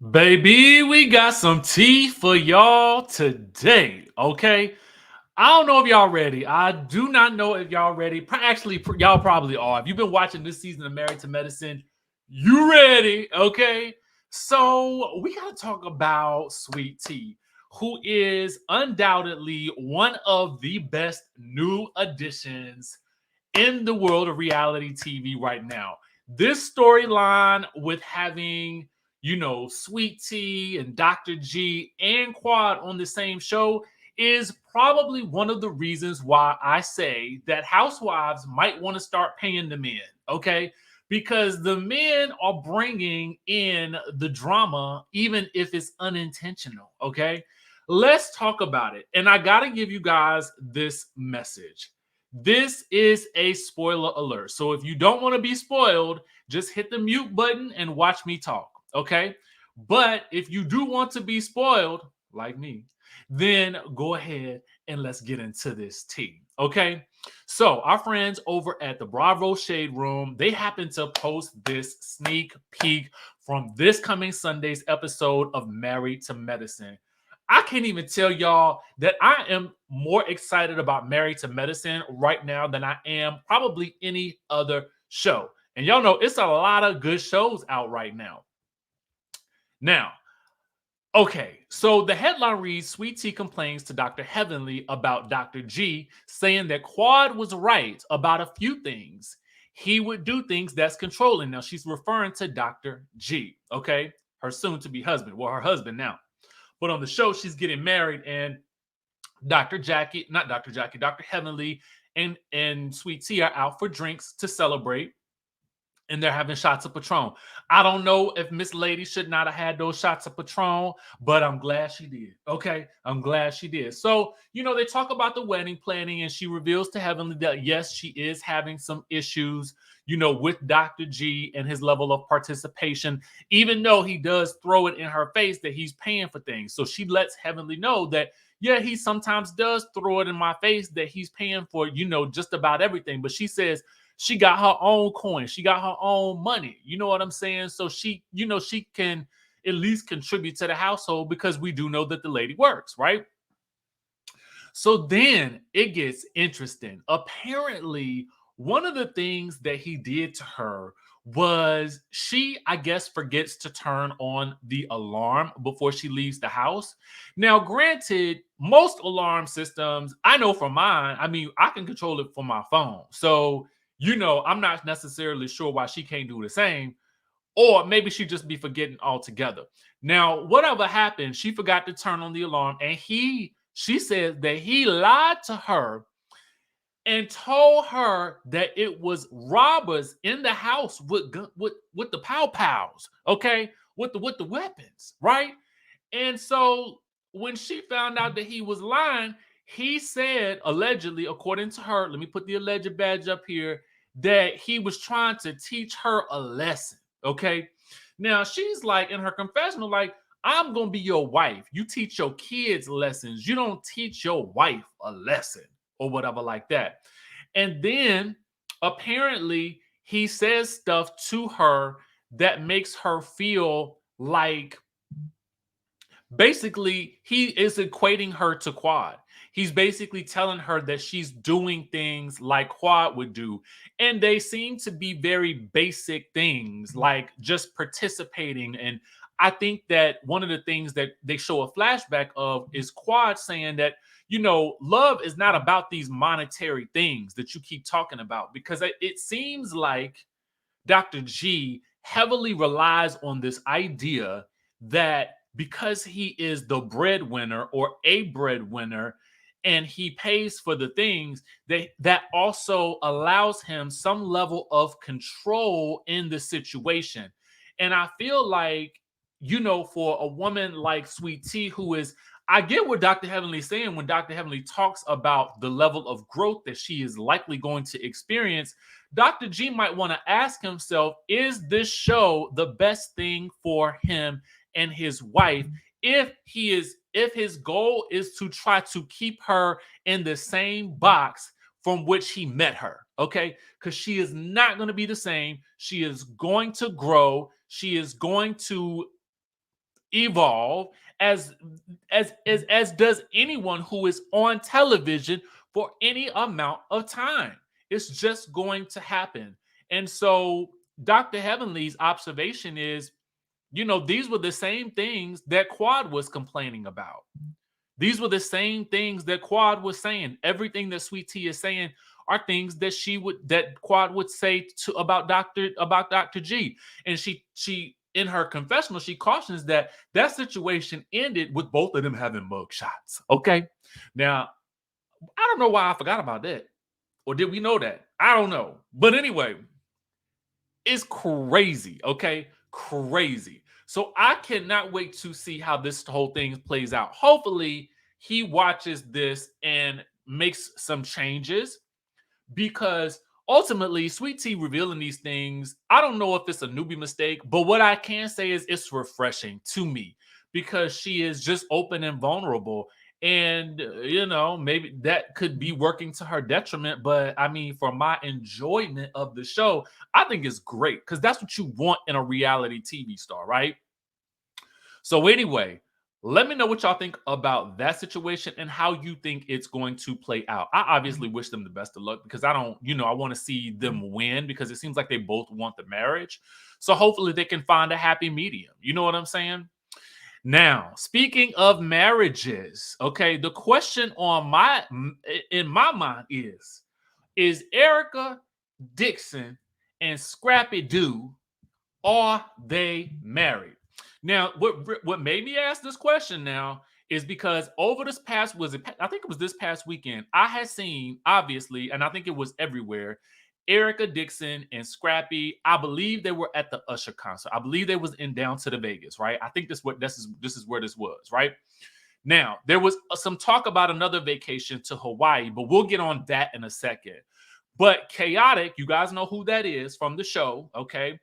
Baby, we got some tea for y'all today, okay? I don't know if y'all ready. I do not know if y'all ready. Actually, y'all probably are. If you've been watching this season of Married to Medicine, you ready, okay? So, we got to talk about Sweet Tea, who is undoubtedly one of the best new additions in the world of reality TV right now. This storyline with having, Sweet Tea and Dr. G and Quad on the same show is probably one of the reasons why I say that housewives might want to start paying the men, okay? Because the men are bringing in the drama, even if it's unintentional, okay? Let's talk about it. And I got to give you guys this message. This is a spoiler alert. So if you don't want to be spoiled, just hit the mute button and watch me talk. Okay. But if you do want to be spoiled, like me, then go ahead and let's get into this tea. Okay. So our friends over at the Bravo Shade Room, they happen to post this sneak peek from this coming Sunday's episode of Married to Medicine. I can't even tell y'all that I am more excited about Married to Medicine right now than I am probably any other show. And y'all know it's a lot of good shows out right now. Now, okay, so the headline reads Sweet Tea complains to Dr. Heavenly about Dr. G, saying that Quad was right about a few things. He would do things that's controlling. Now, she's referring to Dr. G, okay? Her soon to be husband. Well, her husband now. But on the show, she's getting married, and Dr. Heavenly and Sweet Tea are out for drinks to celebrate, and they're having shots of Patron. I don't know if Miss Lady should not have had those shots of Patron, but I'm glad she did. Okay, I'm glad she did. So, they talk about the wedding planning, and she reveals to Heavenly that yes, she is having some issues, with Dr. G and his level of participation, even though he does throw it in her face that he's paying for things. So she lets Heavenly know that yeah, he sometimes does throw it in my face that he's paying for, just about everything. But she says she got her own coin, she got her own money. You know what I'm saying? So she can at least contribute to the household because we do know that the lady works, right? So then it gets interesting. Apparently, one of the things that he did to her was she, I guess, forgets to turn on the alarm before she leaves the house. Now, granted, most alarm systems, I know for mine, I mean, I can control it from my phone. So, I'm not necessarily sure why she can't do the same. Or maybe she just be forgetting altogether. Now, whatever happened, she forgot to turn on the alarm, and she said that he lied to her and told her that it was robbers in the house with the pow pows, okay, with the weapons, right? And so when she found out that he was lying, he said allegedly, according to her, let me put the alleged badge up here, that he was trying to teach her a lesson. Okay. Now she's like in her confessional, like, I'm gonna be your wife. You teach your kids lessons. You don't teach your wife a lesson or whatever like that. And then apparently he says stuff to her that makes her feel like basically he is equating her to Quad. He's basically telling her that she's doing things like Quad would do, and they seem to be very basic things like just participating. And I think that one of the things that they show a flashback of is Quad saying that love is not about these monetary things that you keep talking about, because it seems like Dr. G heavily relies on this idea that because he is the breadwinner or a breadwinner and he pays for the things that also allows him some level of control in the situation. And I feel like, for a woman like Sweet Tea, who is, I get what Dr. Heavenly is saying when Dr. Heavenly talks about the level of growth that she is likely going to experience. Dr. G might want to ask himself, is this show the best thing for him and his wife if his goal is to try to keep her in the same box from which he met her, okay? Because she is not going to be the same. She is going to grow. She is going to evolve as does anyone who is on television for any amount of time. It's just going to happen. And so Dr. Heavenly's observation is, these were the same things that Quad was complaining about. These were the same things that Quad was saying. Everything that Sweet Tea is saying are things that Quad would say to about Dr. G. And she in her confessional, she cautions that situation ended with both of them having mug shots. Okay. Now, I don't know why I forgot about that. Or did we know that? I don't know. But anyway, it's crazy. Okay. Crazy. So I cannot wait to see how this whole thing plays out. Hopefully, he watches this and makes some changes, because ultimately, Sweet Tea revealing these things, I don't know if it's a newbie mistake, but what I can say is it's refreshing to me, because she is just open and vulnerable. And, maybe that could be working to her detriment. But I mean, for my enjoyment of the show, I think it's great, because that's what you want in a reality TV star, right? So, anyway, let me know what y'all think about that situation and how you think it's going to play out. I obviously wish them the best of luck, because I don't, I want to see them win, because it seems like they both want the marriage. So hopefully they can find a happy medium. You know what I'm saying? Now, speaking of marriages, okay, the question in my mind is Erica Dixon and Scrappy Doo, are they married? Now, what made me ask this question now is because over this past, I think it was this past weekend, I had seen, obviously, and I think it was everywhere, Erica Dixon and Scrappy. I believe they were at the Usher concert. I believe they was in Down to the Vegas, right? I think this is where this was, right? Now, there was some talk about another vacation to Hawaii, but we'll get on that in a second. But Chaotic, you guys know who that is from the show, okay?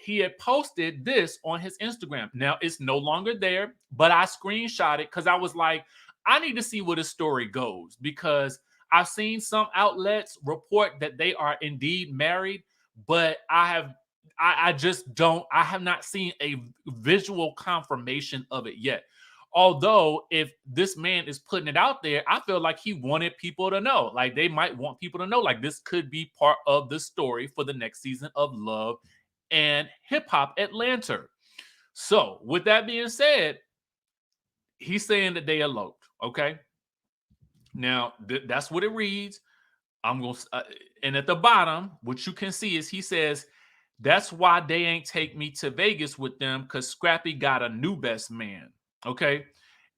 He had posted this on his Instagram. Now it's no longer there, but I screenshot it because I was like, I need to see where this story goes, because I've seen some outlets report that they are indeed married, but I just don't, I have not seen a visual confirmation of it yet. Although, if this man is putting it out there, I feel like he wanted people to know. Like, they might want people to know, like, this could be part of the story for the next season of Love and Hip Hop Atlanta. So, with that being said, he's saying that they eloped. Okay. Now, that's what it reads. I'm going to, and at the bottom, what you can see is he says, that's why they ain't take me to Vegas with them, because Scrappy got a new best man. Okay.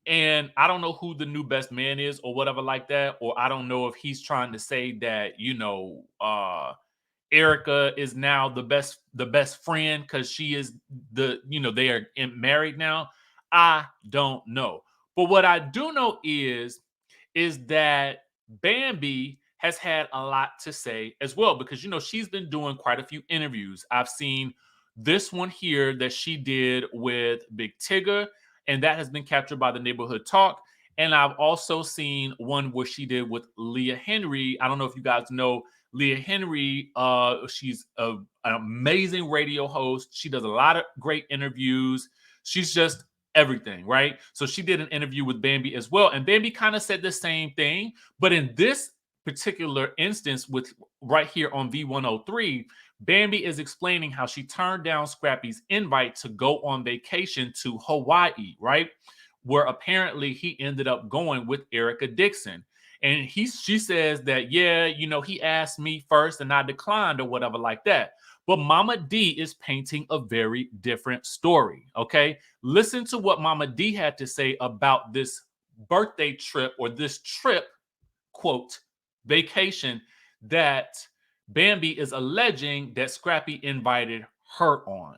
And I don't know who the new best man is or whatever like that. Or I don't know if he's trying to say that, Erica is now the best friend because she is they are married now. I don't know. But what I do know is that Bambi has had a lot to say as well, because she's been doing quite a few interviews. I've seen this one here that she did with Big Tigger, and that has been captured by the Neighborhood Talk. And I've also seen one where she did with Leah Henry. I don't know if you guys know Leah Henry. She's an amazing radio host. She does a lot of great interviews. She's just everything, right? So she did an interview with Bambi as well, and Bambi kind of said the same thing, but in this particular instance, with right here on V103, Bambi is explaining how she turned down Scrappy's invite to go on vacation to Hawaii, right? Where apparently he ended up going with Erica Dixon. And she says that, yeah, he asked me first and I declined or whatever like that. But Momma Dee is painting a very different story, okay? Listen to what Momma Dee had to say about this birthday trip, or this trip, quote, vacation, that Bambi is alleging that Scrappy invited her on.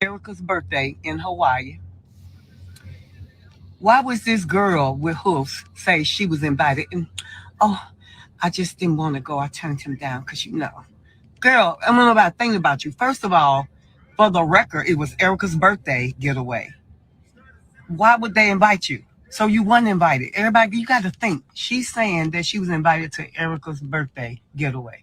Erica's birthday in Hawaii. Why was this girl with hoofs say she was invited? And oh, I just didn't want to go. I turned him down because girl, I don't know about thing about you. First of all, for the record, it was Erica's birthday getaway. Why would they invite you? So you weren't invited. Everybody, you got to think. She's saying that she was invited to Erica's birthday getaway.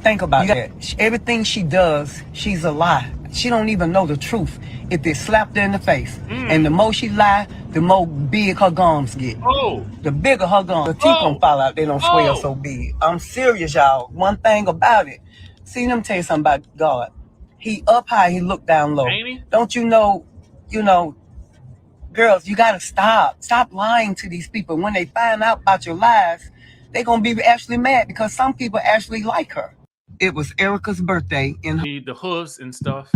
Think about that. Everything she does, she's a lie. She don't even know the truth if it slapped her in the face. And the more she lie, the more big her gums get. Oh, The bigger her gums, the teeth don't fall out. They don't swell so big. I'm serious, y'all. One thing about it. See, let me tell you something about God. He up high, he look down low. ain't he? Don't you know, girls, you got to stop. Stop lying to these people. When they find out about your lies, they're going to be actually mad because some people actually like her. It was Erica's birthday in her. The hooves and stuff,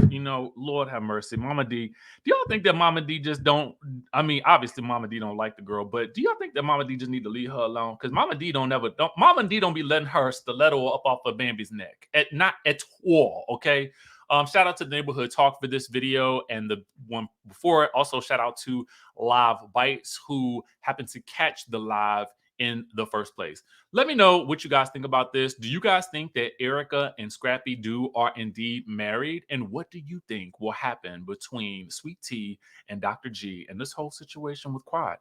Lord have mercy. Mama D, do y'all think that Mama D just don't, I mean, obviously Mama D don't like the girl, but do y'all think that Mama D just need to leave her alone? Because Mama D Mama D don't be letting her stiletto up off of Bambi's neck. Not at all, okay? Shout out to the Neighborhood Talk for this video and the one before it. Also, shout out to Live Bites who happened to catch the live in the first place. Let me know what you guys think about this. Do you guys think that Erica and Scrappy Doo are indeed married? And what do you think will happen between Sweet Tea and Dr. G and this whole situation with Quad?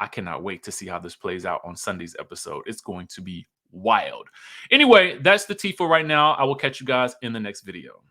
I cannot wait to see how this plays out on Sunday's episode. It's going to be wild. Anyway, that's the tea for right now. I will catch you guys in the next video.